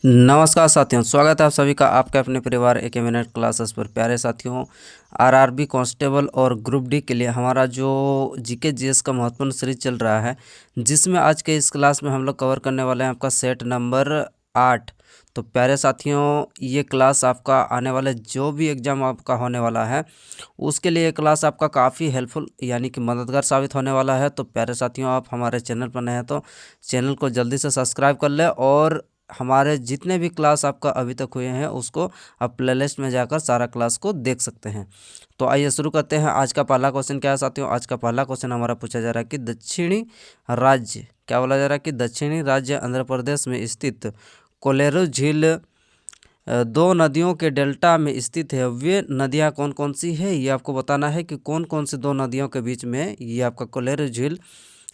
नमस्कार साथियों, स्वागत है आप सभी का आपके अपने परिवार एक मिनट क्लासेस पर। प्यारे साथियों, आरआरबी कांस्टेबल और ग्रुप डी के लिए हमारा जो जीके जीएस का महत्वपूर्ण सीरीज चल रहा है, जिसमें आज के इस क्लास में हम लोग कवर करने वाले हैं आपका सेट नंबर 8। तो प्यारे साथियों, ये क्लास आपका आने वाले जो भी एग्ज़ाम आपका होने वाला है उसके लिए ये क्लास आपका काफ़ी हेल्पफुल यानी कि मददगार साबित होने वाला है। तो प्यारे साथियों, आप हमारे चैनल पर नए हैं तो चैनल को जल्दी से सब्सक्राइब कर लें और हमारे जितने भी क्लास आपका अभी तक हुए हैं उसको आप प्लेलिस्ट में जाकर सारा क्लास को देख सकते हैं। तो आइए शुरू करते हैं। आज का पहला क्वेश्चन क्या है साथियों? आज का पहला क्वेश्चन हमारा पूछा जा रहा है कि दक्षिणी राज्य, क्या बोला जा रहा है कि दक्षिणी राज्य आंध्र प्रदेश में स्थित कोलेरू झील दो नदियों के डेल्टा में स्थित है। वे नदियां कौन कौन सी है ये आपको बताना है कि कौन कौन सी दो नदियों के बीच में ये आपका कोलेरू झील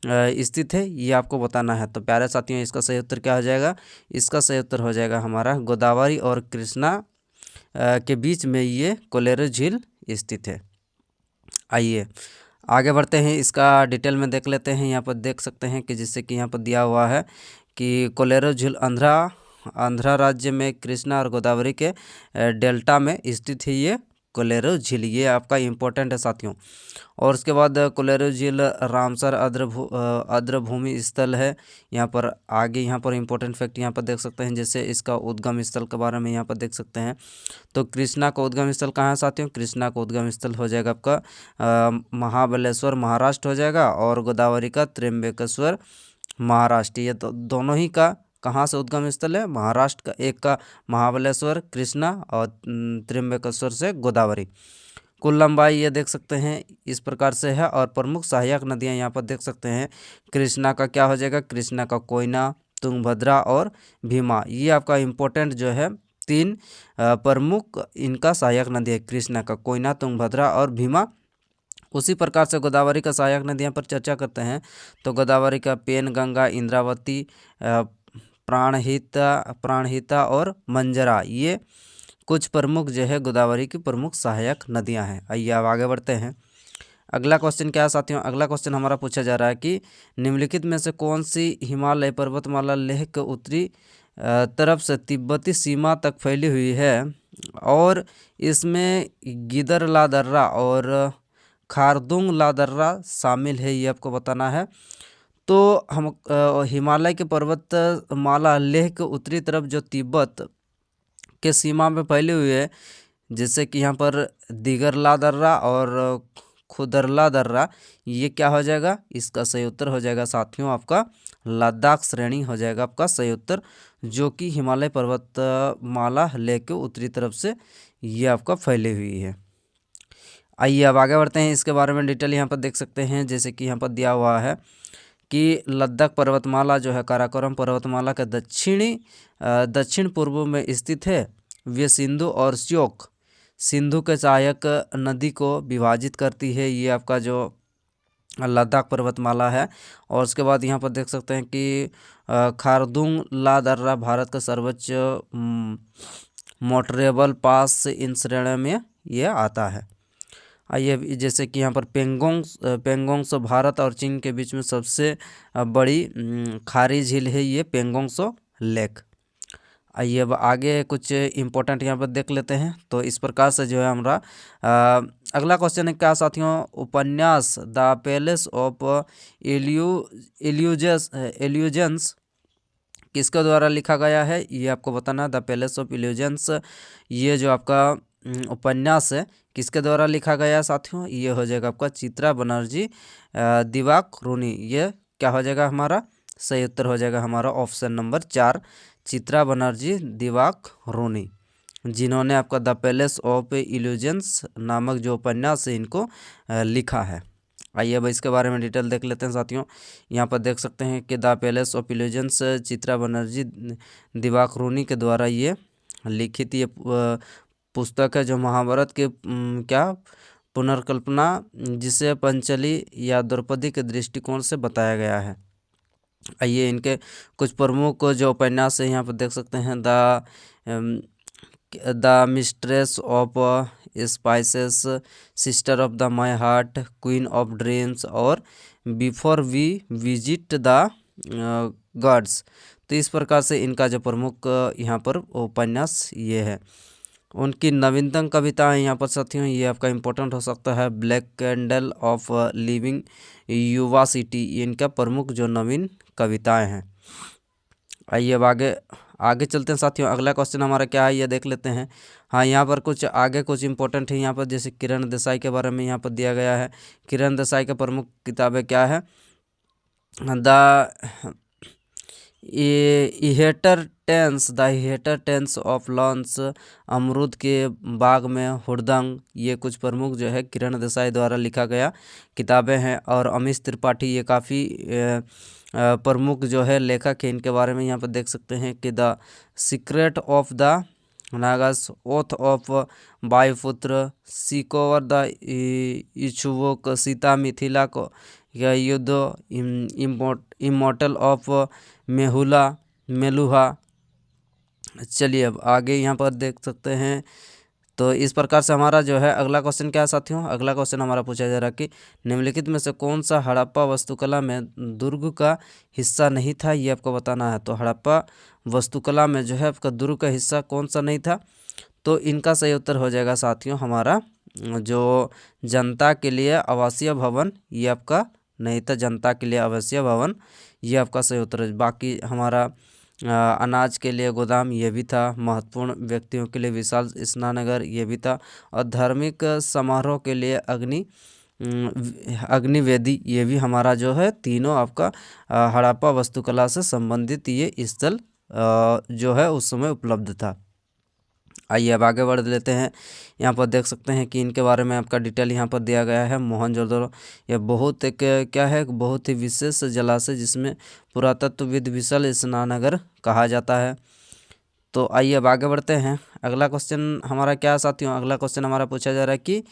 स्थित है, ये आपको बताना है। तो प्यारे साथियों, इसका सही उत्तर क्या हो जाएगा? इसका सही उत्तर हो जाएगा हमारा गोदावरी और कृष्णा के बीच में ये कोलेरू झील स्थित है। आइए आगे बढ़ते हैं, इसका डिटेल में देख लेते हैं। यहाँ पर देख सकते हैं कि जिससे कि यहाँ पर दिया हुआ है कि कोलेरू झील आंध्रा राज्य में कृष्णा और गोदावरी के डेल्टा में स्थित है ये कोलेरू झील। ये आपका इम्पोर्टेंट है साथियों। और उसके बाद कोलेरू झील रामसर आर्द्रभूमि स्थल है। यहाँ पर आगे यहाँ पर इम्पोर्टेंट फैक्ट यहाँ पर देख सकते हैं, जैसे इसका उद्गम स्थल के बारे में यहाँ पर देख सकते हैं। तो कृष्णा का उद्गम स्थल कहाँ है साथियों? कृष्णा का उद्गम स्थल हो जाएगा आपका महाबलेश्वर महाराष्ट्र हो जाएगा, और गोदावरी का त्र्यंबकेश्वर महाराष्ट्र। ये तो दोनों ही का कहाँ से उद्गम स्थल है? महाराष्ट्र का। एक का महाबलेश्वर कृष्णा और त्र्यंबकेश्वर से गोदावरी। कुल लंबाई ये देख सकते हैं इस प्रकार से है। और प्रमुख सहायक नदियां यहाँ पर देख सकते हैं। कृष्णा का क्या हो जाएगा? कृष्णा का कोयना, तुंगभद्रा और भीमा। ये आपका इम्पोर्टेंट जो है तीन प्रमुख इनका सहायक नदी है, कृष्णा का, कोयना, तुंगभद्रा और भीमा। उसी प्रकार से गोदावरी का सहायक नदियाँ पर चर्चा करते हैं। तो गोदावरी का पेन गंगा, इंद्रावती, प्राणहिता और मंजरा, ये कुछ प्रमुख जो है गोदावरी की प्रमुख सहायक नदियां हैं। आइए अब आगे बढ़ते हैं। अगला क्वेश्चन क्या है साथियों? अगला क्वेश्चन हमारा पूछा जा रहा है कि निम्नलिखित में से कौन सी हिमालय पर्वतमाला लेह के उत्तरी तरफ से तिब्बती सीमा तक फैली हुई है और इसमें गिदरला दर्रा और खारदुंग ला दर्रा शामिल है, ये आपको बताना है। तो हम हिमालय के पर्वतमाला लेह के उत्तरी तरफ जो तिब्बत के सीमा में फैली हुई है, जैसे कि यहाँ पर दिगरला दर्रा और खुदरला दर्रा, ये क्या हो जाएगा? इसका सही उत्तर हो जाएगा साथियों आपका लद्दाख श्रेणी हो जाएगा आपका सही उत्तर, जो कि हिमालय पर्वतमाला लेह के उत्तरी तरफ से ये आपका फैली हुई है। आइए अब आगे बढ़ते हैं। इसके बारे में डिटेल यहाँ पर देख सकते हैं, जैसे कि यहाँ पर दिया हुआ है कि लद्दाख पर्वतमाला जो है काराकोरम पर्वतमाला के दक्षिण पूर्व में स्थित है। वे सिंधु और श्योक सिंधु के सहायक नदी को विभाजित करती है, ये आपका जो लद्दाख पर्वतमाला है। और उसके बाद यहाँ पर देख सकते हैं कि खारदुंग ला दर्रा भारत का सर्वोच्च मोटरेबल पास इन श्रेणी में ये आता है। आइए, जैसे कि यहाँ पर पेंगोंग भारत और चीन के बीच में सबसे बड़ी खारी झील है ये पेंगोंग लेक। आइए अब आगे कुछ इम्पोर्टेंट यहाँ पर देख लेते हैं। तो इस प्रकार से जो है हमारा अगला क्वेश्चन है क्या साथियों? उपन्यास द पैलेस ऑफ इल्यूजन्स किसके द्वारा लिखा गया है, ये आपको बताना है। द पैलेस ऑफ इल्यूजन्स ये जो आपका उपन्यास है किसके द्वारा लिखा गया है साथियों? ये हो जाएगा आपका चित्रा बनर्जी दिवाकरुणी। ये क्या हो जाएगा हमारा? सही उत्तर हो जाएगा हमारा ऑप्शन नंबर 4, चित्रा बनर्जी दिवाकरुणी, जिन्होंने आपका द पैलेस ऑफ इल्यूजन्स नामक जो उपन्यास है इनको लिखा है। आइए अब इसके बारे में डिटेल देख लेते हैं साथियों। यहाँ पर देख सकते हैं कि the palace of illusions Chitra Banerjee Divakaruni के द्वारा ये लिखित ये पुस्तक है, जो महाभारत के क्या पुनर्कल्पना जिसे पंचली या द्रौपदी के दृष्टिकोण से बताया गया है। आइए इनके कुछ प्रमुख जो उपन्यास है यहाँ पर देख सकते हैं। The mistress of spices, sister of the my heart, queen of dreams और before we visit the gods. तो इस प्रकार से इनका जो प्रमुख यहाँ पर उपन्यास ये है। उनकी नवीनतम कविता है यहाँ पर साथियों, ये आपका इम्पोर्टेंट हो सकता है, ब्लैक कैंडल ऑफ लिविंग युवा सिटी, ये इनका प्रमुख जो नवीन कविताएं हैं। आइए अब आगे आगे चलते हैं साथियों। अगला क्वेश्चन हमारा क्या है ये देख लेते हैं। हाँ, यहाँ पर कुछ आगे कुछ इंपॉर्टेंट है यहाँ पर, जैसे किरण देसाई के बारे में यहाँ पर दिया गया है। किरण देसाई के प्रमुख किताबें क्या है? The hater tens of lawns, अमरूद के बाग में हुड़दंग, ये कुछ प्रमुख जो है किरण देसाई द्वारा लिखा गया किताबें हैं। और अमीश त्रिपाठी ये काफ़ी प्रमुख जो है लेखक है, इनके बारे में यहाँ पर देख सकते हैं कि the secret of the Nagas, oath of Vayuputra, सीकोवर द इच्छुवोक, सीता मिथिला को, या युद्ध, इमोर्टल ऑफ मेलुहा। चलिए अब आगे यहाँ पर देख सकते हैं। तो इस प्रकार से हमारा जो है अगला क्वेश्चन क्या है साथियों? अगला क्वेश्चन हमारा पूछा जा रहा है कि निम्नलिखित में से कौन सा हड़प्पा वास्तुकला में दुर्ग का हिस्सा नहीं था, ये आपको बताना है। तो हड़प्पा वास्तुकला में जो है आपका दुर्ग का हिस्सा कौन सा नहीं था? तो इनका सही उत्तर हो जाएगा साथियों हमारा जो जनता के लिए आवासीय भवन, ये आपका नहीं था। जनता के लिए आवासीय भवन ये आपका सही उत्तर है। बाकी हमारा अनाज के लिए गोदाम ये भी था, महत्वपूर्ण व्यक्तियों के लिए विशाल स्नानघर ये भी था, और धार्मिक समारोह के लिए अग्निवेदी ये भी हमारा जो है तीनों आपका हड़प्पा वास्तुकला से संबंधित ये स्थल जो है उस समय उपलब्ध था। आइए अब आगे बढ़ लेते हैं। यहाँ पर देख सकते हैं कि इनके बारे में आपका डिटेल यहाँ पर दिया गया है। मोहनजोदड़ो यह बहुत एक क्या है, बहुत ही विशेष जलाशय जिसमें पुरातत्वविद विशाल स्नानघर कहा जाता है। तो आइए अब आगे बढ़ते हैं। अगला क्वेश्चन हमारा क्या है साथियों? अगला क्वेश्चन हमारा पूछा जा रहा है कि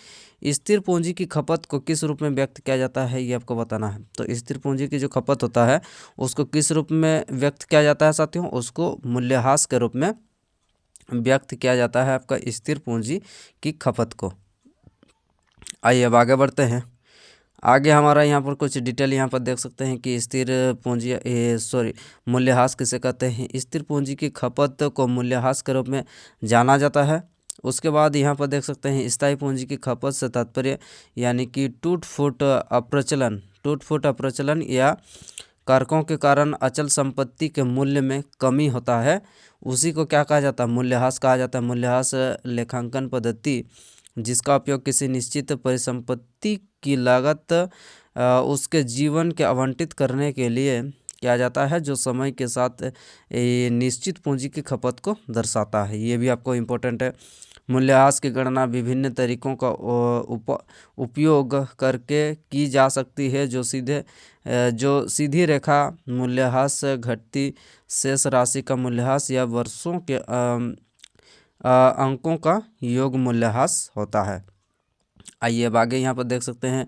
स्थिर पूंजी की खपत को किस रूप में व्यक्त किया जाता है, ये आपको बताना है। तो स्थिर पूंजी की जो खपत होता है उसको किस रूप में व्यक्त किया जाता है साथियों? उसको मूल्यह्रास के रूप में व्यक्त किया जाता है आपका स्थिर पूंजी की खपत को। आइए अब आगे बढ़ते हैं। आगे हमारा यहाँ पर कुछ डिटेल यहाँ पर देख सकते हैं कि स्थिर पूंजी मूल्यह्रास किसे कहते हैं। स्थिर पूंजी की खपत को मूल्यह्रास के रूप में जाना जाता है। उसके बाद यहाँ पर देख सकते हैं स्थायी पूंजी की खपत से तात्पर्य यानी कि टूट फूट अप्रचलन या कारकों के कारण अचल संपत्ति के मूल्य में कमी होता है, उसी को क्या कहा जाता है? मूल्यह्रास कहा जाता है। मूल्यह्रास लेखांकन पद्धति जिसका उपयोग किसी निश्चित परिसंपत्ति की लागत उसके जीवन के आवंटित करने के लिए किया जाता है, जो समय के साथ निश्चित पूंजी की खपत को दर्शाता है। ये भी आपको इम्पोर्टेंट है। मूल्यह्रास की गणना विभिन्न तरीकों का उपयोग करके की जा सकती है, जो सीधी रेखा मूल्यह्रास, घटती शेष राशि का मूल्यह्रास, या वर्षों के अंकों का योग मूल्यह्रास होता है। आइए अब आगे यहाँ पर देख सकते हैं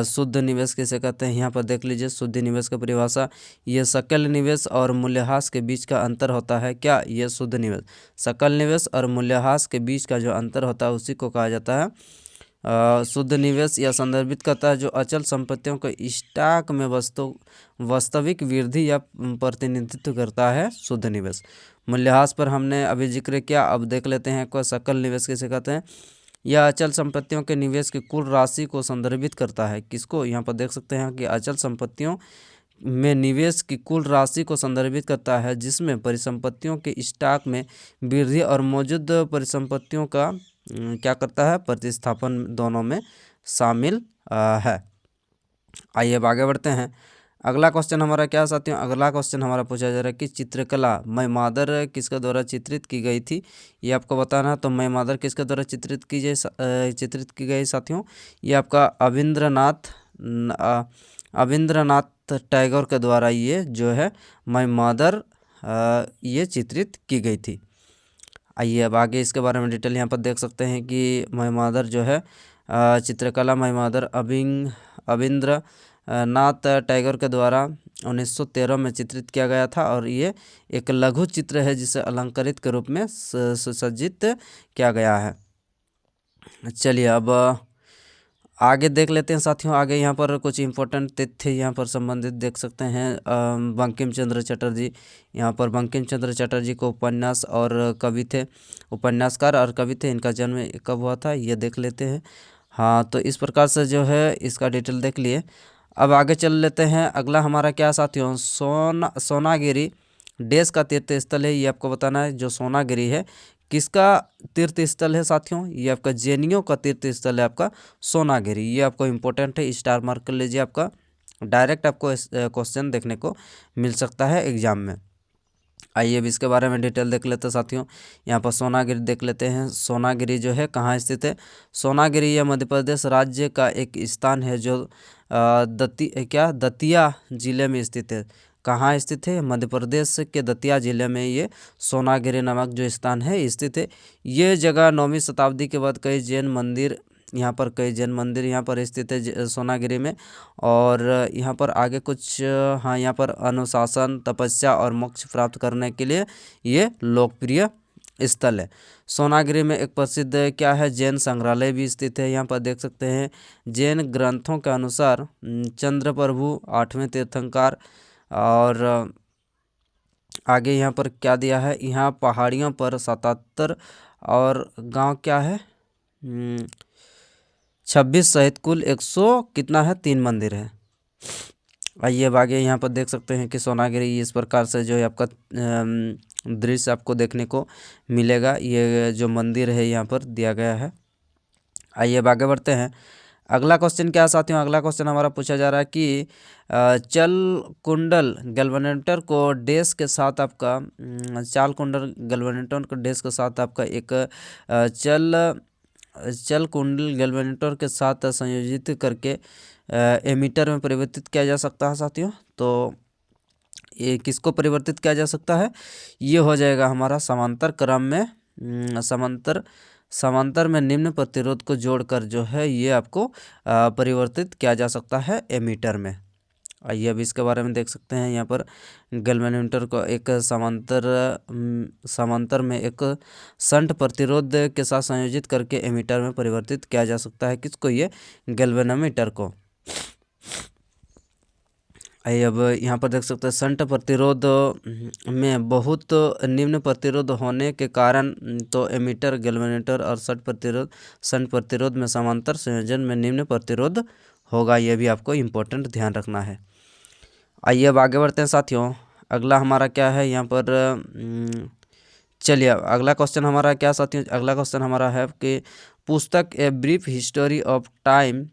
शुद्ध निवेश किसे कहते हैं। यहाँ पर देख लीजिए शुद्ध निवेश का परिभाषा, ये सकल निवेश और मूल्यह्रास के बीच का अंतर होता है। क्या? ये शुद्ध निवेश, सकल निवेश और मूल्यह्रास के बीच का जो अंतर होता है उसी को कहा जाता है शुद्ध निवेश। या संदर्भित करता है जो अचल संपत्तियों के स्टॉक में वास्तविक वृद्धि या प्रतिनिधित्व करता है शुद्ध निवेश। मूल्यह्रास पर हमने अभी जिक्र किया, अब देख लेते हैं को सकल निवेश किसे कहते हैं। यह अचल संपत्तियों के निवेश की कुल राशि को संदर्भित करता है। किसको? यहाँ पर देख सकते हैं कि अचल संपत्तियों में निवेश की कुल राशि को संदर्भित करता है, जिसमें परिसंपत्तियों के स्टॉक में वृद्धि और मौजूद परिसंपत्तियों का क्या करता है? प्रतिस्थापन दोनों में शामिल है। आइए अब आगे बढ़ते हैं। अगला क्वेश्चन हमारा क्या साथियों? अगला क्वेश्चन हमारा पूछा जा रहा है कि चित्रकला मैं मादर किसके द्वारा चित्रित की गई थी, ये आपको बताना है। तो मैं मादर किसके द्वारा चित्रित की गई साथियों? ये आपका अविंद्रनाथ टैगोर के द्वारा ये जो है मैं मादर ये चित्रित की गई थी। आइए अब आगे इसके बारे में डिटेल यहाँ पर देख सकते हैं कि मैं मादर जो है चित्रकला मैं मादर अविंद्र नाथ टैगोर के द्वारा 1913 में चित्रित किया गया था, और ये एक लघु चित्र है जिसे अलंकृत के रूप में सुसज्जित किया गया है। चलिए अब आगे देख लेते हैं साथियों। आगे यहाँ पर कुछ इम्पोर्टेंट तथ्य यहाँ पर संबंधित देख सकते हैं। बंकिम चंद्र चटर्जी, यहाँ पर बंकिम चंद्र चटर्जी को उपन्यास और कवि थे, उपन्यासकार और कवि थे। इनका जन्म कब हुआ था ये देख लेते हैं। हाँ, तो इस प्रकार से जो है इसका डिटेल देख लिए। अब आगे चल लेते हैं। अगला हमारा क्या साथियों, सोनागिरी देश का तीर्थ स्थल है, ये आपको बताना है। जो सोनागिरी है किसका तीर्थ स्थल है साथियों, ये आपका जैनियों का तीर्थ स्थल है आपका सोनागिरी। ये आपको इम्पोर्टेंट है, स्टार मार्क कर लीजिए। आपका डायरेक्ट आपको क्वेश्चन देखने को मिल सकता है एग्जाम में। आइए अब इसके बारे में डिटेल देख लेते हैं साथियों। यहाँ पर सोनागिरी देख लेते हैं। सोनागिरी जो है कहाँ स्थित है, सोनागिरी यह मध्य प्रदेश राज्य का एक स्थान है जो दतिया जिले में स्थित है। कहाँ स्थित है, मध्य प्रदेश के दतिया जिले में ये सोनागिरी नामक जो स्थान है स्थित है। ये जगह 9वीं शताब्दी के बाद कई जैन मंदिर यहाँ पर स्थित है सोनागिरी में। और यहाँ पर आगे कुछ हाँ, यहाँ पर अनुशासन, तपस्या और मोक्ष प्राप्त करने के लिए ये लोकप्रिय स्थल है। सोनागिरी में एक प्रसिद्ध क्या है, जैन संग्रहालय भी स्थित है। यहाँ पर देख सकते हैं जैन ग्रंथों के अनुसार चंद्र प्रभु 8वें तीर्थंकर। और आगे यहाँ पर क्या दिया है, यहाँ पहाड़ियों पर 77 और गांव क्या है 26 सहित कुल 100 कितना है 3 मंदिर है। आइए अब आगे यहाँ पर देख सकते हैं कि सोनागिरी इस प्रकार से जो है आपका दृश्य आपको देखने को मिलेगा। ये जो मंदिर है यहाँ पर दिया गया है। आइए अब आगे बढ़ते हैं। अगला क्वेश्चन क्या है साथियों, अगला क्वेश्चन हमारा पूछा जा रहा है कि चल कुंडल गैल्वेनोमीटर को डैश के साथ आपका चाल कुंडल गैल्वेनोमीटर को डैश के साथ आपका एक चल कुंडल गैल्वेनोमीटर के साथ संयोजित करके एमीटर में परिवर्तित किया जा सकता है साथियों। तो ये किसको परिवर्तित किया जा सकता है, ये हो जाएगा हमारा समांतर क्रम में समांतर में निम्न प्रतिरोध को जोड़कर जो है ये आपको परिवर्तित किया जा सकता है एमीटर में। आइए अब इसके बारे में देख सकते हैं। यहाँ पर गैल्वेनोमीटर को एक समांतर में एक शंट प्रतिरोध के साथ संयोजित करके एमीटर में परिवर्तित किया जा सकता है। किसको, ये गैल्वेनोमीटर को। आइए अब यहाँ पर देख सकते हैं शंट प्रतिरोध में बहुत निम्न प्रतिरोध होने के कारण तो एमीटर, गैल्वेनोमीटर और शंट प्रतिरोध में समांतर संयोजन में निम्न प्रतिरोध होगा। ये भी आपको इम्पोर्टेंट ध्यान रखना है। आइए अब आगे बढ़ते हैं साथियों। अगला हमारा क्या है यहाँ पर, चलिए अगला क्वेश्चन हमारा क्या साथियों, अगला क्वेश्चन हमारा है कि पुस्तक ए ब्रीफ हिस्टोरी ऑफ टाइम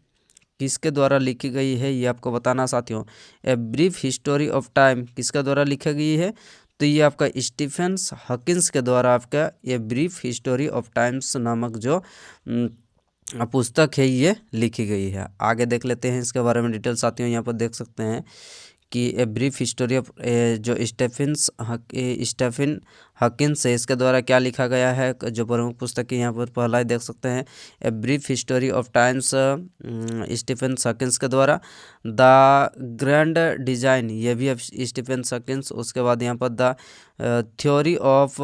किसके द्वारा लिखी गई है, ये आपको बताना साथियों। ए ब्रीफ हिस्टोरी ऑफ टाइम किसके द्वारा लिखी गई है, तो ये आपका स्टीफन हॉकिंस के द्वारा आपका ये ब्रीफ हिस्टोरी ऑफ टाइम्स नामक जो पुस्तक है ये लिखी गई है। आगे देख लेते हैं इसके बारे में डिटेल साथियों। यहाँ पर देख सकते हैं कि ए ब्रीफ हिस्टोरी ऑफ जो स्टीफन हॉकिंस है इसके द्वारा क्या लिखा गया है, जो प्रमुख पुस्तक है यहाँ पर पहला ही देख सकते हैं a brief history of times Stephen Hawkins के द्वारा। द ग्रैंड डिजाइन ये भी स्टीफन हॉकिंस। उसके बाद यहाँ पर the theory of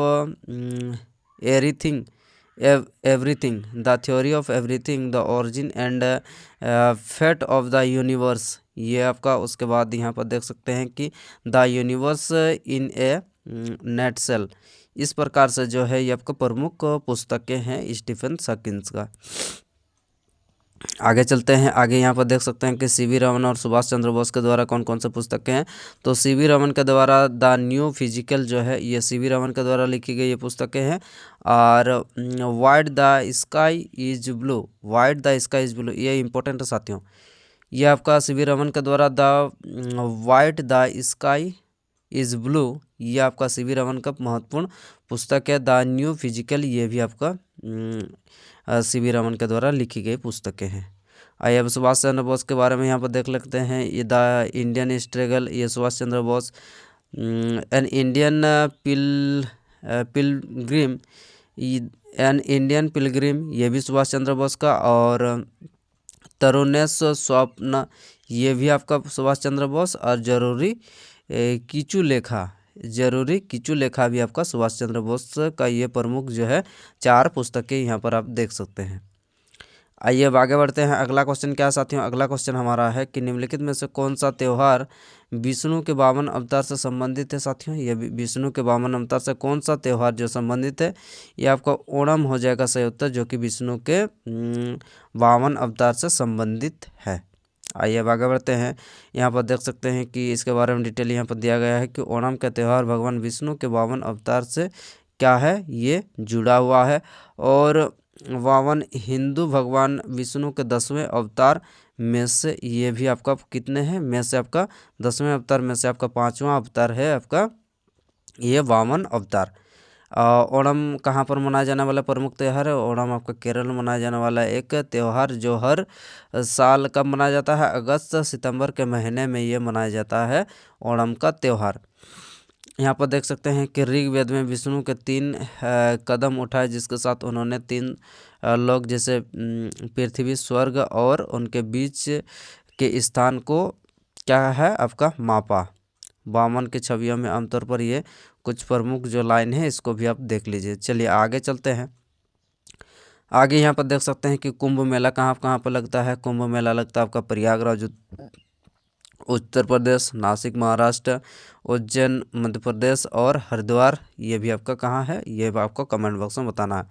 everything the theory of everything the origin and fate of the universe ये आपका। उसके बाद यहाँ पर देख सकते हैं कि द यूनिवर्स इन ए नेटसेल। इस प्रकार से जो है ये आपका प्रमुख पुस्तकें हैं स्टीफन हॉकिंस का। आगे चलते हैं। आगे यहाँ पर देख सकते हैं कि सीवी रमन और सुभाष चंद्र बोस के द्वारा कौन कौन से पुस्तकें हैं, तो सीवी रमन के द्वारा द न्यू फिजिकल जो है ये सीवी रमन के द्वारा लिखी गई ये पुस्तकें हैं। और white the sky is blue ये इंपॉर्टेंट है साथियों। ये आपका सीवी रमन के द्वारा the white the sky is blue ये आपका सीवी रमन का महत्वपूर्ण पुस्तक है। द न्यू फिजिकल ये भी आपका सीवी रमन के द्वारा लिखी गई पुस्तकें हैं। आइए अब सुभाष चंद्र बोस के बारे में यहाँ पर देख लेते हैं। ये द इंडियन स्ट्रगल ये Subhash Chandra Bose. An Indian Pilgrim ये भी सुभाष चंद्र बोस का। और तरुणेश स्वप्न ये भी आपका सुभाष चंद्र बोस। और जरूरी कीचु लेखा भी आपका सुभाष चंद्र बोस का ये प्रमुख जो है 4 पुस्तकें यहाँ पर आप देख सकते हैं। आइए अब आगे बढ़ते हैं। अगला क्वेश्चन क्या है साथियों, अगला क्वेश्चन हमारा है कि निम्नलिखित में से कौन सा त्यौहार विष्णु के 52 अवतार से संबंधित है। साथियों ये विष्णु के 52 अवतार से कौन सा त्यौहार जो संबंधित है, ये आपका ओणम हो जाएगा सही उत्तर, जो कि विष्णु के 52 अवतार से संबंधित है। आइए अब आगे बढ़ते हैं। यहाँ पर देख सकते हैं कि इसके बारे में डिटेल यहाँ पर दिया गया है कि ओणम का त्यौहार भगवान विष्णु के 52 अवतार से क्या है, ये जुड़ा हुआ है। और 52 हिंदू भगवान विष्णु के 10वें अवतार में से ये भी आपका कितने हैं, में से आपका 10वें अवतार में से आपका 5वां अवतार है आपका ये 52 अवतार। ओणम कहाँ पर मनाया जाने वाला प्रमुख त्यौहार है, ओणम आपका केरल में मनाया जाने वाला एक त्यौहार जो हर साल कब मनाया जाता है, अगस्त सितंबर के महीने में ये मनाया जाता है ओणम का त्यौहार। यहाँ पर देख सकते हैं कि ऋग्वेद में विष्णु के 3 कदम उठाए, जिसके साथ उन्होंने 3 लोग जैसे पृथ्वी स्वर्ग और उनके बीच के स्थान को क्या है आपका मापा। 52 की छवियों में आमतौर पर ये कुछ प्रमुख जो लाइन है इसको भी आप देख लीजिए। चलिए आगे चलते हैं। आगे यहाँ पर देख सकते हैं कि कुंभ मेला कहाँ कहाँ पर लगता है। कुंभ मेला लगता है आपका प्रयागराज उत्तर प्रदेश, नासिक महाराष्ट्र, उज्जैन मध्य प्रदेश और हरिद्वार ये भी आपका कहाँ है, ये भी आपको कमेंट बॉक्स में बताना है।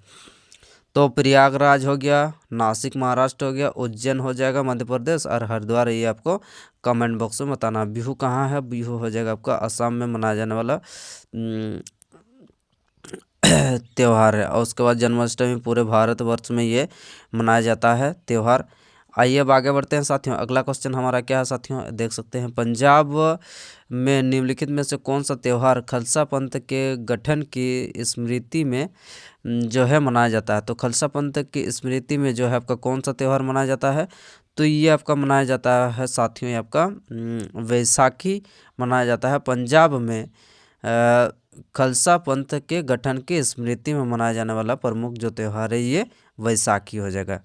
तो प्रयागराज हो गया, नासिक महाराष्ट्र हो गया, उज्जैन हो जाएगा मध्य प्रदेश और हरिद्वार ये आपको कमेंट बॉक्स में बताना। बिहू कहाँ है, बिहू हो जाएगा आपका असम में मनाया जाने वाला त्यौहार है। और उसके बाद जन्माष्टमी पूरे भारतवर्ष में ये मनाया जाता है त्यौहार। आइए अब आगे बढ़ते हैं साथियों। अगला क्वेश्चन हमारा क्या है साथियों, देख सकते हैं पंजाब में निम्नलिखित में से कौन सा त्यौहार खालसा पंथ के गठन की स्मृति में जो है मनाया जाता है। तो खालसा पंथ की स्मृति में जो है आपका कौन सा त्यौहार मनाया जाता है, तो ये आपका मनाया जाता है साथियों, ये आपका वैसाखी मनाया जाता है। पंजाब में खालसा पंथ के गठन की स्मृति में मनाया जाने वाला प्रमुख जो त्यौहार है ये वैसाखी हो जाएगा।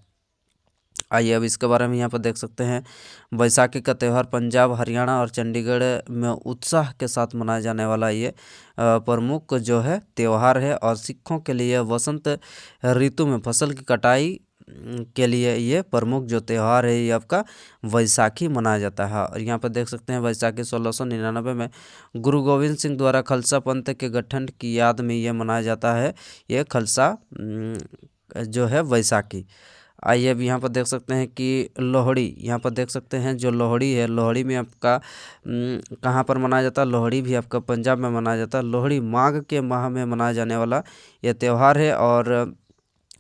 आइए अब इसके बारे में यहाँ पर देख सकते हैं। वैसाखी का त्यौहार पंजाब, हरियाणा और चंडीगढ़ में उत्साह के साथ मनाया जाने वाला ये प्रमुख जो है त्यौहार है। और सिखों के लिए वसंत ऋतु में फसल की कटाई के लिए ये प्रमुख जो त्यौहार है ये आपका वैसाखी मनाया जाता है। और यहाँ पर देख सकते हैं वैसाखी 1699 में गुरु गोविंद सिंह द्वारा खालसा पंथ के गठन की याद में ये मनाया जाता है, ये खालसा जो है वैसाखी। आइए अब यहाँ पर देख सकते हैं कि लोहड़ी, यहाँ पर देख सकते हैं जो लोहड़ी है, लोहड़ी में आपका कहाँ पर मनाया जाता है, लोहड़ी भी आपका पंजाब में मनाया जाता है। लोहड़ी माघ के माह में मनाया जाने वाला यह त्यौहार है। और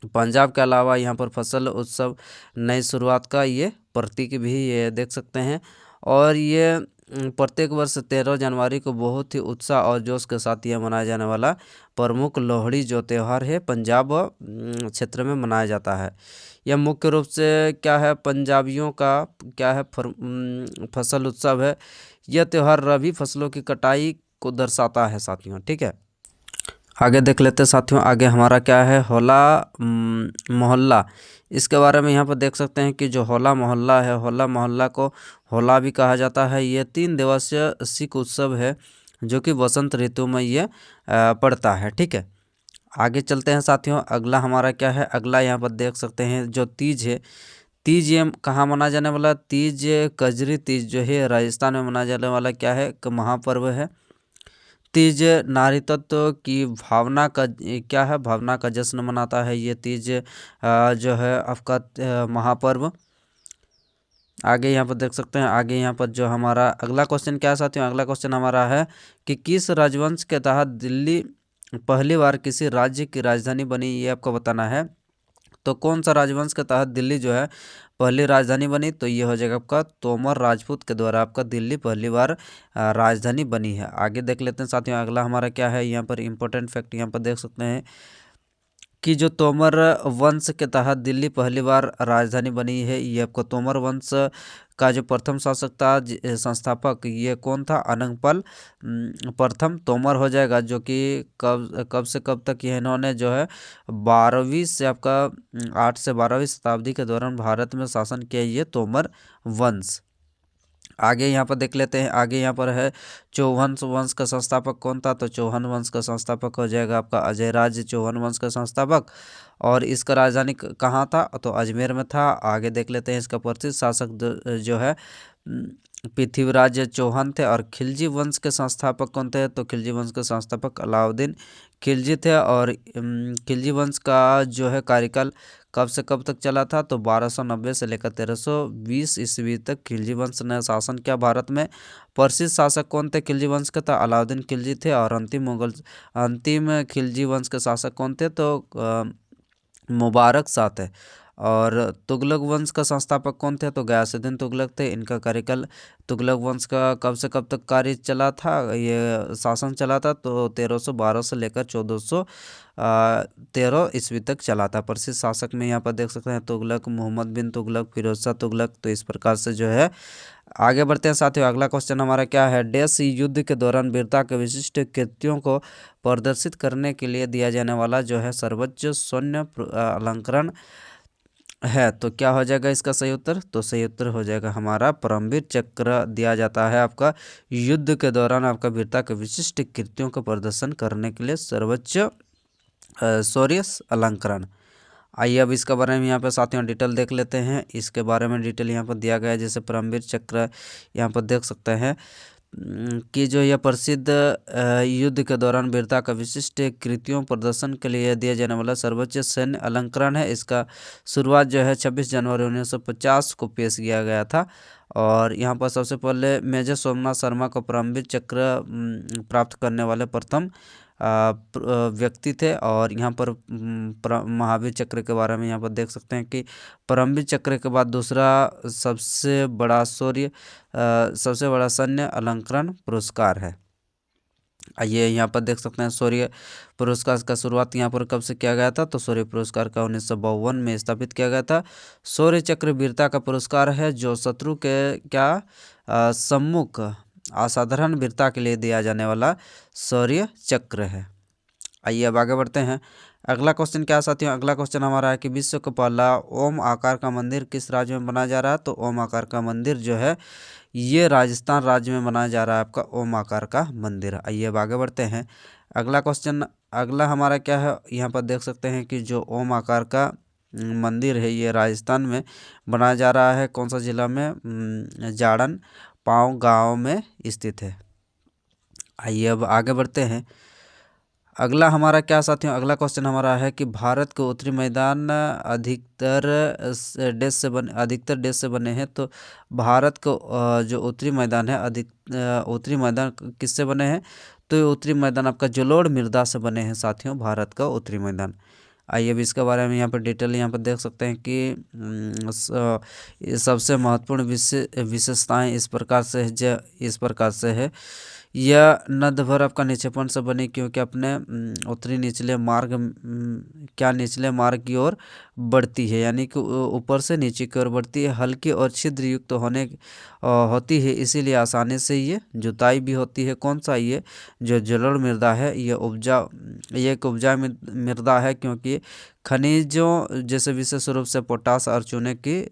पंजाब के अलावा यहाँ पर फसल उत्सव नई शुरुआत का ये प्रतीक भी ये देख सकते हैं। और ये प्रत्येक वर्ष 13 जनवरी को बहुत ही उत्साह और जोश के साथ यह मनाया जाने वाला प्रमुख लोहड़ी जो त्यौहार है पंजाब क्षेत्र में मनाया जाता है। यह मुख्य रूप से क्या है, पंजाबियों का क्या है फसल उत्सव है। यह त्यौहार रबी फसलों की कटाई को दर्शाता है साथियों, ठीक है। आगे देख लेते हैं साथियों। आगे हमारा क्या है, होला मोहल्ला। इसके बारे में यहाँ पर देख सकते हैं कि जो होला मोहल्ला है, होला मोहल्ला को होला भी कहा जाता है। ये 3 दिवसीय सिख उत्सव है जो कि वसंत ऋतु में ये पड़ता है, ठीक है। आगे चलते हैं साथियों। अगला हमारा क्या है, अगला यहाँ पर देख सकते हैं जो तीज है। तीज ये कहाँ मनाया जाने वाला, तीज कजरी तीज जो है राजस्थान में मनाया जाने वाला क्या है, एक महापर्व है। तीज नारी तत्व की भावना का क्या है, भावना का जश्न मनाता है ये तीज जो है आपका महापर्व। आगे यहाँ पर देख सकते हैं। आगे यहाँ पर जो हमारा अगला क्वेश्चन क्या है साथियों, अगला क्वेश्चन हमारा है कि किस राजवंश के तहत दिल्ली पहली बार किसी राज्य की राजधानी बनी, ये आपको बताना है। तो कौन सा राजवंश के तहत दिल्ली जो है पहली राजधानी बनी, तो ये हो जाएगा आपका तोमर राजपूत के द्वारा आपका दिल्ली पहली बार राजधानी बनी है। आगे देख लेते हैं साथियों। अगला हमारा क्या है, यहाँ पर इम्पोर्टेंट फैक्ट यहाँ पर देख सकते हैं कि जो तोमर वंश के तहत दिल्ली पहली बार राजधानी बनी है, ये आपको तोमर वंश का जो प्रथम शासक था संस्थापक ये कौन था, अनंगपाल प्रथम तोमर हो जाएगा, जो कि कब से कब तक ये इन्होंने जो है 12वीं से आपका 8 से 12वीं शताब्दी के दौरान भारत में शासन किया ये तोमर वंश। आगे यहाँ पर देख लेते हैं। आगे यहाँ पर है चौहान वंश का संस्थापक कौन था, तो चौहान वंश का संस्थापक हो जाएगा आपका अजयराज चौहान वंश का संस्थापक। और इसका राजधानी कहाँ था, तो अजमेर में था। आगे देख लेते हैं इसका प्रसिद्ध शासक जो है पृथ्वीराज चौहान थे। और खिलजी वंश के संस्थापक कौन थे, तो खिलजी वंश के संस्थापक अलाउद्दीन खिलजी थे। और खिलजी वंश का जो है कार्यकाल कब से कब तक चला था, तो 1290 से लेकर 1320 ईस्वी तक खिलजी वंश ने शासन किया भारत में। प्रसिद्ध शासक कौन थे खिलजी वंश के, तो अलाउद्दीन खिलजी थे। और अंतिम खिलजी वंश के शासक कौन थे, तो मुबारक शाह थे। और तुगलक वंश का संस्थापक कौन थे, तो गयासुद्दीन तुगलक थे। इनका कार्यकाल तुगलक वंश का कब से कब तक कार्य चला था, ये शासन चला था, तो 1312 से लेकर 1413 ईस्वी तक चला था। प्रसिद्ध शासक में यहाँ पर देख सकते हैं तुगलक, मोहम्मद बिन तुगलक, फिरोज शाह तुगलक। तो इस प्रकार से जो है आगे बढ़ते हैं साथियों। अगला क्वेश्चन हमारा क्या है, डैश युद्ध के दौरान वीरता के विशिष्ट कृत्यों को प्रदर्शित करने के लिए दिया जाने वाला जो है सर्वोच्च सैन्य अलंकरण है, तो क्या हो जाएगा इसका सही उत्तर, तो सही उत्तर हो जाएगा हमारा परमवीर चक्र दिया जाता है आपका युद्ध के दौरान आपका वीरता के विशिष्ट कृत्यों का प्रदर्शन करने के लिए सर्वोच्च शौर्य अलंकरण। आइए अब इसके बारे में यहाँ पर साथियों डिटेल देख लेते हैं। इसके बारे में डिटेल यहाँ पर दिया गया है, जैसे परमवीर चक्र यहाँ पर देख सकते हैं कि जो यह प्रसिद्ध युद्ध के दौरान वीरता का विशिष्ट कृतियों प्रदर्शन के लिए दिया जाने वाला सर्वोच्च सैन्य अलंकरण है। इसका शुरुआत जो है 26 जनवरी 1950 को पेश किया गया था। और यहाँ पर सबसे पहले मेजर सोमनाथ शर्मा को परमवीर चक्र प्राप्त करने वाले प्रथम व्यक्ति थे। और यहाँ पर महावीर चक्र के बारे में यहाँ पर देख सकते हैं कि परमवीर चक्र के बाद दूसरा सबसे बड़ा सैन्य अलंकरण पुरस्कार है। आइए यहाँ पर देख सकते हैं शौर्य पुरस्कार का शुरुआत यहाँ पर कब से किया गया था, तो शौर्य पुरस्कार का 1952 में स्थापित किया गया था। शौर्य चक्र वीरता का पुरस्कार है जो शत्रु के सम्मुख असाधारण वीरता के लिए दिया जाने वाला शौर्य चक्र है। आइए अब आगे बढ़ते हैं। अगला क्वेश्चन क्या है साथियों, अगला क्वेश्चन हमारा है कि विश्व का पहला ओम आकार का मंदिर किस राज्य में बनाया जा रहा है, तो ओम आकार का मंदिर जो है ये राजस्थान राज्य में बनाया जा रहा है आपका ओम आकार का मंदिर। आइए अब आगे बढ़ते हैं। अगला क्वेश्चन अगला हमारा क्या है, यहाँ पर देख सकते हैं कि जो ओम आकार का मंदिर है ये राजस्थान में बनाया जा रहा है। कौन सा जिला में, जाड़न पाँव गाँव में स्थित है। आइए अब आगे बढ़ते हैं। अगला हमारा क्या साथियों, अगला क्वेश्चन हमारा है कि भारत के उत्तरी मैदान अधिकतर देश से बने हैं। तो भारत को जो उत्तरी मैदान है उत्तरी मैदान किससे बने हैं, तो ये उत्तरी मैदान आपका जलोढ़ मृदा से बने हैं साथियों, भारत का उत्तरी मैदान। आइए अब इसके बारे में यहाँ पर डिटेल यहाँ पर देख सकते हैं कि सबसे महत्वपूर्ण विशेषताएं इस प्रकार से है। यह नदभर आपका निक्षेपण से बनी क्योंकि अपने उत्तरी निचले मार्ग की ओर बढ़ती है, यानी कि ऊपर से नीचे की ओर बढ़ती है, हल्की और छिद्र युक्त होती है, इसीलिए आसानी से ये जुताई भी होती है। कौन सा, ये जो जलोढ़ मृदा है ये एक उपजाऊ मृदा है क्योंकि खनिजों जैसे विशेष रूप से पोटास और चूने की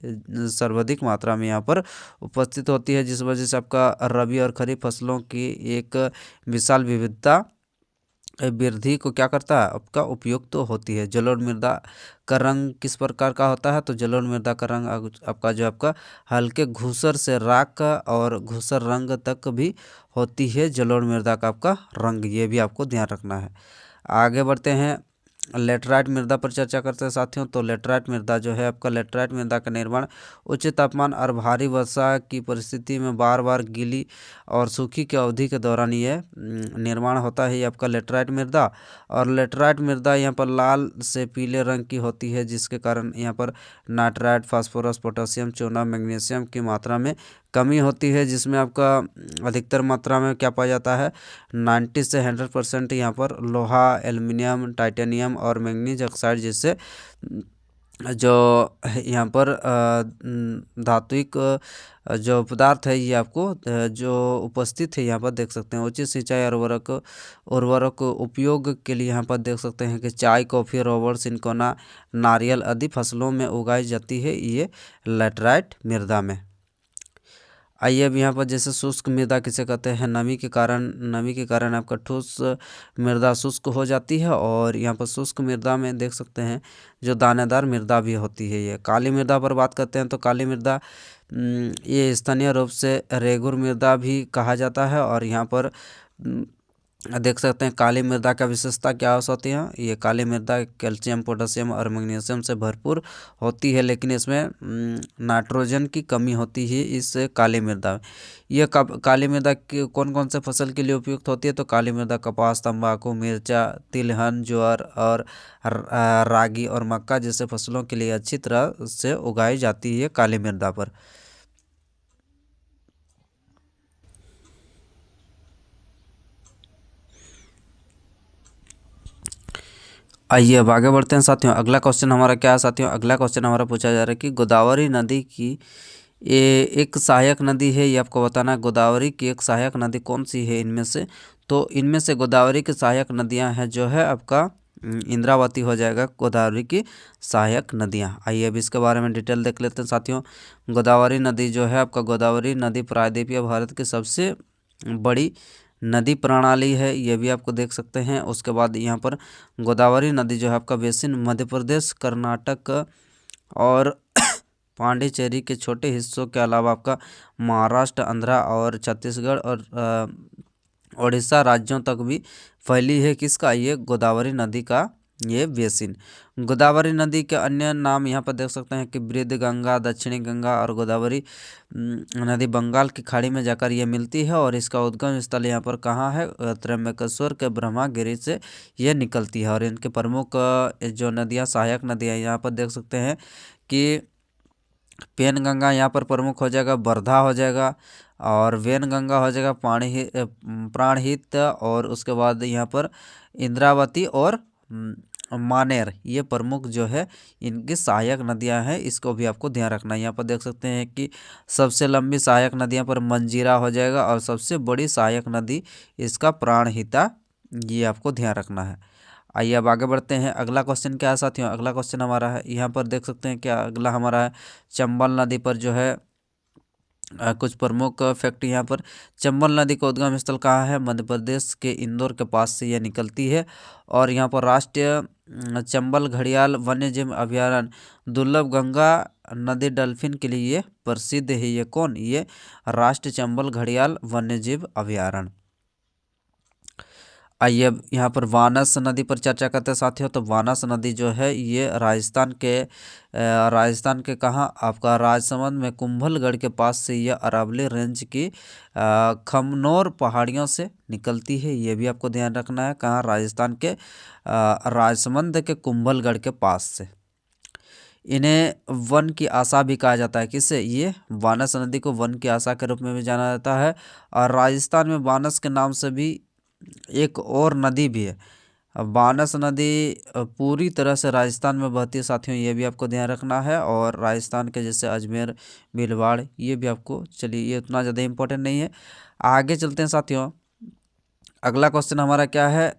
सर्वाधिक मात्रा में यहाँ पर उपस्थित होती है, जिस वजह से आपका रबी और खरीफ फसलों की एक विशाल विविधता वृद्धि को क्या करता है, आपका उपयुक्त तो होती है। जलोढ़ मृदा का रंग किस प्रकार का होता है, तो जलोढ़ मृदा का रंग आपका हल्के घूसर से राख और घूसर रंग तक भी होती है जलोढ़ मृदा का आपका रंग, ये भी आपको ध्यान रखना है। आगे बढ़ते हैं, लेटराइट मृदा पर चर्चा करते हैं साथियों। तो लेटराइट मृदा जो है आपका लेटराइट मृदा का निर्माण उच्च तापमान और भारी वर्षा की परिस्थिति में बार बार गीली और सूखी की अवधि के दौरान ये निर्माण होता है, ये आपका लेटराइट मृदा। और लेटराइट मृदा यहाँ पर लाल से पीले रंग की होती है, जिसके कारण यहाँ पर नाइट्राइट, फास्फोरस, पोटेशियम, चूना, मैग्नीशियम की मात्रा में कमी होती है, जिसमें आपका अधिकतर मात्रा में क्या पाया जाता है, 90 से 100% यहाँ पर लोहा, एल्युमिनियम, टाइटेनियम और मैग्नीज ऑक्साइड जैसे जो यहाँ पर धात्विक जो पदार्थ है ये आपको जो उपस्थित है यहाँ पर देख सकते हैं। उचित सिंचाई उर्वरक उपयोग के लिए यहाँ पर देख सकते हैं कि चाय, कॉफ़ी, रबर, सिनकोना, नारियल आदि फसलों में उगाई जाती है ये लेटराइट मृदा में। आइए अब यहाँ पर जैसे शुष्क मृदा किसे कहते हैं, नमी के कारण आपका ठोस मृदा शुष्क हो जाती है। और यहाँ पर शुष्क मृदा में देख सकते हैं जो दानेदार मृदा भी होती है। ये काली मृदा पर बात करते हैं तो काली मृदा ये स्थानीय रूप से रेगुर मृदा भी कहा जाता है। और यहाँ पर देख सकते हैं काली मृदा का विशेषता क्या होती है। ये काली मृदा कैल्शियम, पोटेशियम और मैग्नीशियम से भरपूर होती है, लेकिन इसमें नाइट्रोजन की कमी होती है इस काली मृदा में। यह काली मृदा कौन कौन से फसल के लिए उपयुक्त होती है, तो काली मृदा कपास, तंबाकू, मिर्चा, तिलहन, ज्वार और रागी और मक्का जैसे फसलों के लिए अच्छी तरह से उगाई जाती है काली मृदा पर। आइए अब आगे बढ़ते हैं साथियों। अगला क्वेश्चन हमारा क्या है साथियों, अगला क्वेश्चन हमारा पूछा जा रहा है कि गोदावरी नदी की ये एक सहायक नदी है। ये आपको बताना है गोदावरी की एक सहायक नदी कौन सी है इनमें से। तो इनमें से गोदावरी की सहायक नदियां हैं जो है आपका इंद्रावती हो जाएगा गोदावरी की सहायक नदियां। आइए अब इसके बारे में डिटेल देख लेते हैं साथियों। गोदावरी नदी जो है आपका, गोदावरी नदी प्रायद्वीपीय भारत की सबसे बड़ी नदी प्रणाली है, ये भी आपको देख सकते हैं। उसके बाद यहाँ पर गोदावरी नदी जो है आपका बेसिन मध्य प्रदेश, कर्नाटक और पांडिचेरी के छोटे हिस्सों के अलावा आपका महाराष्ट्र, आंध्रा और छत्तीसगढ़ और उड़ीसा राज्यों तक भी फैली है। किसका, ये गोदावरी नदी का ये बेसिन। गोदावरी नदी के अन्य नाम यहाँ पर देख सकते हैं कि बृहद गंगा, दक्षिणी गंगा और गोदावरी नदी बंगाल की खाड़ी में जाकर ये मिलती है। और इसका उद्गम स्थल यहाँ पर कहाँ है, त्र्यंबकेश्वर के ब्रह्मगिरी से ये निकलती है। और इनके प्रमुख जो नदियाँ, सहायक नदियाँ यहाँ पर देख सकते हैं कि पेनगंगा यहाँ पर प्रमुख हो जाएगा, वर्धा हो जाएगा और वेनगंगा हो जाएगा, प्राणहित। और उसके बाद यहाँ पर इंद्रावती और मानेर, ये प्रमुख जो है इनकी सहायक नदियां हैं। इसको भी आपको ध्यान रखना है। यहाँ पर देख सकते हैं कि सबसे लंबी सहायक नदियां पर मंजीरा हो जाएगा और सबसे बड़ी सहायक नदी इसका प्राणहिता, ये आपको ध्यान रखना है। आइए अब आगे बढ़ते हैं। अगला क्वेश्चन क्या है साथियों, अगला क्वेश्चन हमारा है यहाँ पर देख सकते हैं क्या, अगला हमारा है चंबल नदी पर जो है कुछ प्रमुख फैक्ट यहाँ पर। चंबल नदी का उद्गम स्थल कहाँ है, मध्य प्रदेश के इंदौर के पास से यह निकलती है। और यहाँ पर राष्ट्रीय चंबल घड़ियाल वन्यजीव अभयारण्य दुर्लभ गंगा नदी डल्फिन के लिए ये प्रसिद्ध है। ये कौन, ये राष्ट्रीय चंबल घड़ियाल वन्यजीव अभयारण्य। आइए अब यहाँ पर वानस नदी पर चर्चा करते हैं साथियों। तो वानस नदी जो है ये राजस्थान के कहाँ, आपका राजसमंद में कुंभलगढ़ के पास से यह अरावली रेंज की खमनोर पहाड़ियों से निकलती है। ये भी आपको ध्यान रखना है, कहाँ, राजस्थान के राजसमंद के कुंभलगढ़ के पास से। इन्हें वन की आशा भी कहा जाता है, किससे, ये वानस नदी को वन की आशा के रूप में भी जाना जाता है। और राजस्थान में वानस के नाम से भी एक और नदी भी है। अब बानस नदी पूरी तरह से राजस्थान में बहती है साथियों, ये भी आपको ध्यान रखना है। और राजस्थान के जैसे अजमेर, भीलवाड़, ये भी आपको, चलिए ये उतना ज़्यादा इम्पोर्टेंट नहीं है। आगे चलते हैं साथियों। अगला क्वेश्चन हमारा क्या है,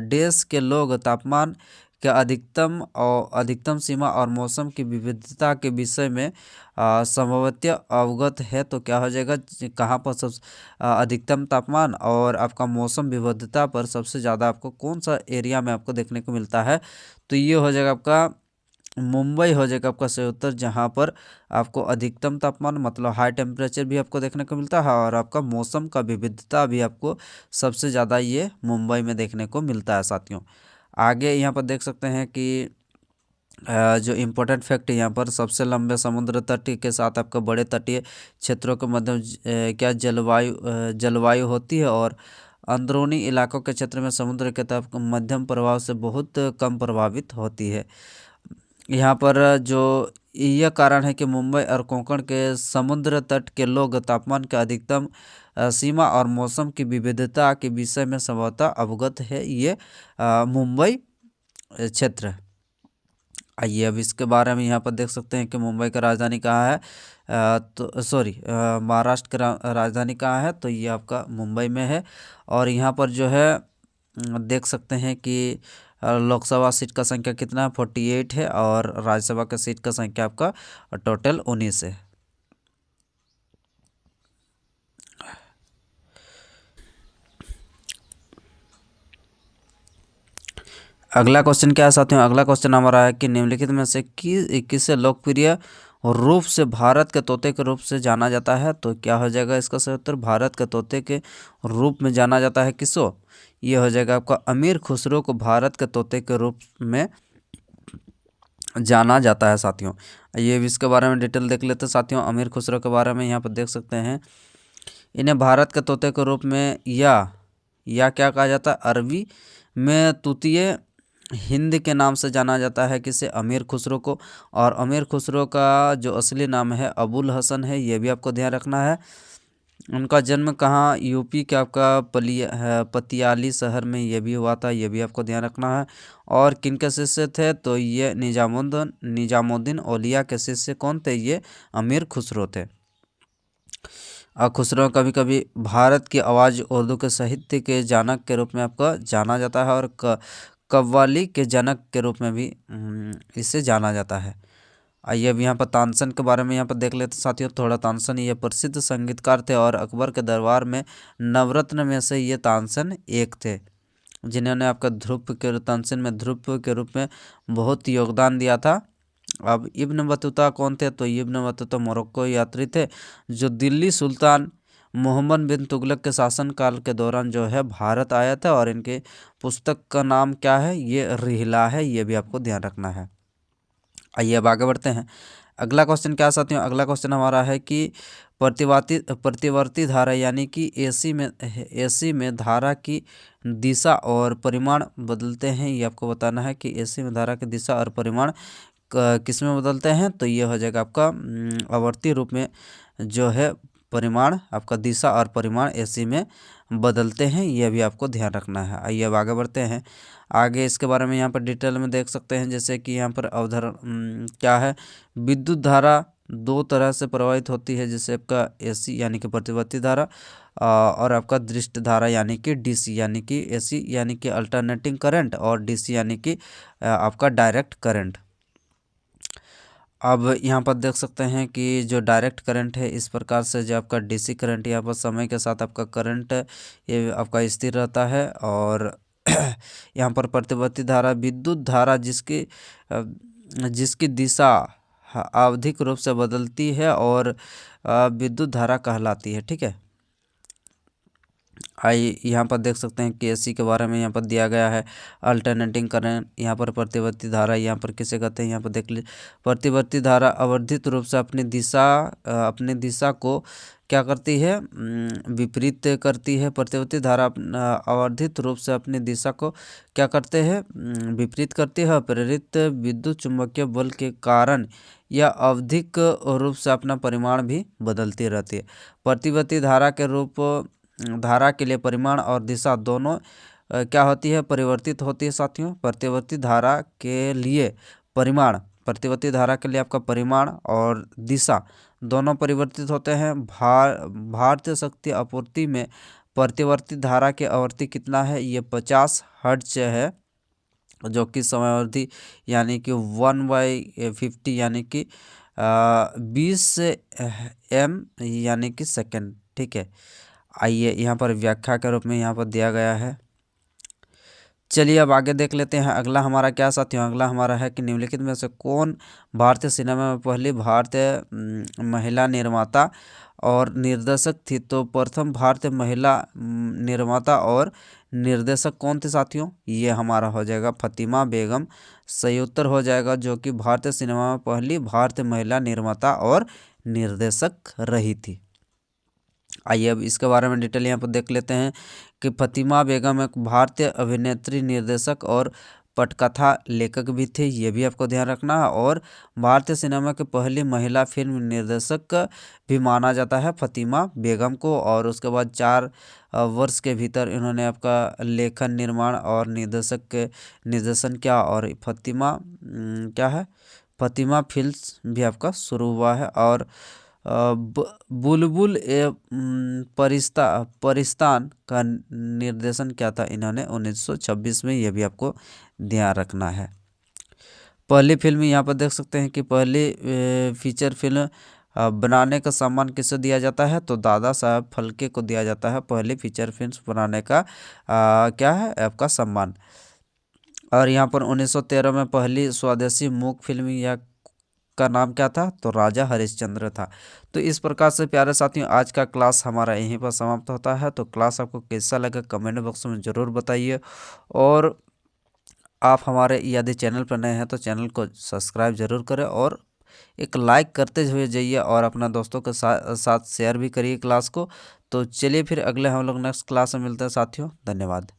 देश के लोग तापमान के अधिकतम सीमा और मौसम की विविधता के विषय में संभवतः अवगत है। तो क्या हो जाएगा, कहाँ पर सब अधिकतम तापमान और आपका मौसम विविधता पर सबसे ज़्यादा आपको कौन सा एरिया में आपको देखने को मिलता है, तो ये हो जाएगा आपका मुंबई हो जाएगा आपका सही उत्तर, जहाँ पर आपको अधिकतम तापमान मतलब हाई टेम्परेचर भी आपको देखने को मिलता है और आपका मौसम का विविधता भी आपको सबसे ज़्यादा ये मुंबई में देखने को मिलता है साथियों। आगे यहाँ पर देख सकते हैं कि जो इम्पोर्टेंट फैक्ट है यहाँ पर, सबसे लंबे समुद्र तट के साथ आपका बड़े तटीय क्षेत्रों के मध्य क्या जलवायु होती है। और अंदरूनी इलाकों के क्षेत्र में समुद्र के तरफ मध्यम प्रभाव से बहुत कम प्रभावित होती है। यहाँ पर जो यह कारण है कि मुंबई और कोंकण के समुद्र तट के लोग तापमान के अधिकतम सीमा और मौसम की विविधता के विषय में संभवतः अवगत है, ये मुंबई क्षेत्र। आइए अब इसके बारे में यहाँ पर देख सकते हैं कि मुंबई का राजधानी कहाँ है, तो सॉरी महाराष्ट्र का राजधानी कहाँ है, तो ये आपका मुंबई में है। और यहाँ पर जो है देख सकते हैं कि लोकसभा सीट का संख्या कितना है, 48 है। और राज्यसभा का सीट का संख्या आपका टोटल 19 है। अगला क्वेश्चन क्या है साथियों, अगला क्वेश्चन हमारा है कि निम्नलिखित में से किसे लोकप्रिय रूप से भारत के तोते के रूप से जाना जाता है। तो क्या हो जाएगा इसका सही उत्तर, भारत के तोते के रूप में जाना जाता है किसको, ये हो जाएगा आपका अमीर खुसरो को भारत के तोते के रूप में जाना जाता है साथियों। ये भी इसके बारे में डिटेल देख लेते हैं साथियों। अमीर खुसरो के बारे में यहाँ पर देख सकते हैं, इन्हें भारत के तोते के रूप में या क्या कहा जाता है, अरबी में तूतिए हिंद के नाम से जाना जाता है किसे, अमीर खुसरो को। और अमीर खुसरो का जो असली नाम है अबुल हसन है, ये भी आपको ध्यान रखना है। उनका जन्म कहाँ, यूपी के आपका पतियाली शहर में ये भी हुआ था, ये भी आपको ध्यान रखना है। और किन के शिष्य थे, तो ये निजामुद्दीन औलिया के शिष्य कौन थे, ये अमीर खुसरो थे। खुसरो कभी कभी भारत की आवाज़ उर्दू के साहित्य के जनक के रूप में आपका जाना जाता है, और कव्वाली के जनक के रूप में भी इसे जाना जाता है। आइए अब यहाँ पर तानसेन के बारे में यहाँ पर देख लेते साथियों थोड़ा। तानसेन ये प्रसिद्ध संगीतकार थे और अकबर के दरबार में नवरत्न में से ये तानसेन एक थे, जिन्होंने आपका तानसेन में ध्रुव के रूप में बहुत योगदान दिया था। अब इब्न बतूता कौन थे, तो इब्न बतूता मोरक्को यात्री थे, जो दिल्ली सुल्तान मोहम्मद बिन तुगलक के शासनकाल के दौरान जो है भारत आया था। और इनके पुस्तक का नाम क्या है, ये रिहला है, ये भी आपको ध्यान रखना है। आइए अब आगे बढ़ते हैं। अगला क्वेश्चन क्या साथियों, अगला क्वेश्चन हमारा है कि प्रतिवर्ती धारा यानी कि एसी में धारा की दिशा और परिमाण बदलते हैं। ये आपको बताना है कि एसी में धारा की दिशा और परिमाण किस में बदलते हैं, तो ये हो जाएगा आपका आवर्ती रूप में जो है परिमाण, आपका दिशा और परिमाण एसी में बदलते हैं, ये भी आपको ध्यान रखना है। आइए अब आगे बढ़ते हैं। आगे इसके बारे में यहाँ पर डिटेल में देख सकते हैं, जैसे कि यहाँ पर अवधारण क्या है, विद्युत धारा दो तरह से प्रवाहित होती है, जैसे आपका एसी यानी कि प्रतिवर्ती धारा और आपका दृष्ट धारा यानी कि डीसी, यानी कि एसी यानी कि अल्टरनेटिंग करंट और डीसी यानी कि आपका डायरेक्ट करंट। अब यहाँ पर देख सकते हैं कि जो डायरेक्ट करंट है, इस प्रकार से जो आपका डीसी करंट यहाँ पर समय के साथ आपका करंट ये आपका स्थिर रहता है। और यहाँ पर प्रतिवर्ती धारा विद्युत धारा जिसकी दिशा आवधिक रूप से बदलती है और विद्युत धारा कहलाती है, ठीक है। यहाँ पर देख सकते हैं कि एसी के बारे में यहाँ पर दिया गया है, अल्टरनेटिंग करंट, यहाँ पर प्रतिवर्ती धारा यहाँ पर किसे कहते हैं, यहाँ पर देख लीजिए। प्रतिवर्ती धारा आवर्धित रूप से अपनी दिशा को क्या करती है, विपरीत करती है। प्रतिवर्ती धारा आवर्धित रूप से अपनी दिशा को क्या करते हैं, विपरीत करती है। प्रेरित विद्युत चुंबकीय बल के कारण यह आवधिक रूप से अपना परिमाण भी बदलती रहती है। प्रतिवर्ती धारा के लिए परिमाण और दिशा दोनों क्या होती है, परिवर्तित होती है साथियों। प्रतिवर्ती धारा के लिए आपका परिमाण और दिशा दोनों परिवर्तित होते हैं। भारतीय शक्ति आपूर्ति में प्रतिवर्ती धारा की आवृत्ति कितना है, ये 50 हर्ट्ज है, जो कि समयावधि यानी कि 1/50 यानी कि 20 m यानी कि सेकंड, ठीक है। आइए यहाँ पर व्याख्या के रूप में यहाँ पर दिया गया है। चलिए अब आगे देख लेते हैं। अगला हमारा क्या साथियों, अगला हमारा है कि निम्नलिखित में से कौन भारतीय सिनेमा में पहली भारतीय महिला निर्माता और निर्देशक थी। तो प्रथम भारतीय महिला निर्माता और निर्देशक कौन थे साथियों, ये हमारा हो जाएगा फतिमा बेगम। सही उत्तर हो जाएगा, जो कि भारतीय सिनेमा में पहली भारतीय महिला निर्माता और निर्देशक रही थी। आइए अब इसके बारे में डिटेल यहाँ पर देख लेते हैं कि फतिमा बेगम एक भारतीय अभिनेत्री, निर्देशक और पटकथा लेखक भी थे, ये भी आपको ध्यान रखना है। और भारतीय सिनेमा के पहली महिला फिल्म निर्देशक भी माना जाता है फतिमा बेगम को। और उसके बाद 4 वर्ष के भीतर इन्होंने आपका लेखन, निर्माण और निर्देशन किया, और फतिमा फिल्म्स भी आपका शुरू हुआ है। और बुलबुल ए परिस्तान का निर्देशन किया था इन्होंने 1926 में, यह भी आपको ध्यान रखना है। पहली फिल्म यहाँ पर देख सकते हैं कि पहली फीचर फिल्म बनाने का सम्मान किसे दिया जाता है, तो दादा साहब फाल्के को दिया जाता है पहली फीचर फिल्म बनाने का क्या है आपका सम्मान। और यहाँ पर 1913 में पहली स्वदेशी मूक फिल्म या का नाम क्या था, तो राजा हरिश्चंद्र था। तो इस प्रकार से प्यारे साथियों आज का क्लास हमारा यहीं पर समाप्त होता है। तो क्लास आपको कैसा लगा कमेंट बॉक्स में ज़रूर बताइए, और आप हमारे यदि चैनल पर नए हैं तो चैनल को सब्सक्राइब जरूर करें, और एक लाइक करते हुए जाइए, और अपना दोस्तों के साथ शेयर भी करिए क्लास को। तो चलिए फिर अगले हम लोग नेक्स्ट क्लास में मिलते हैं साथियों, धन्यवाद।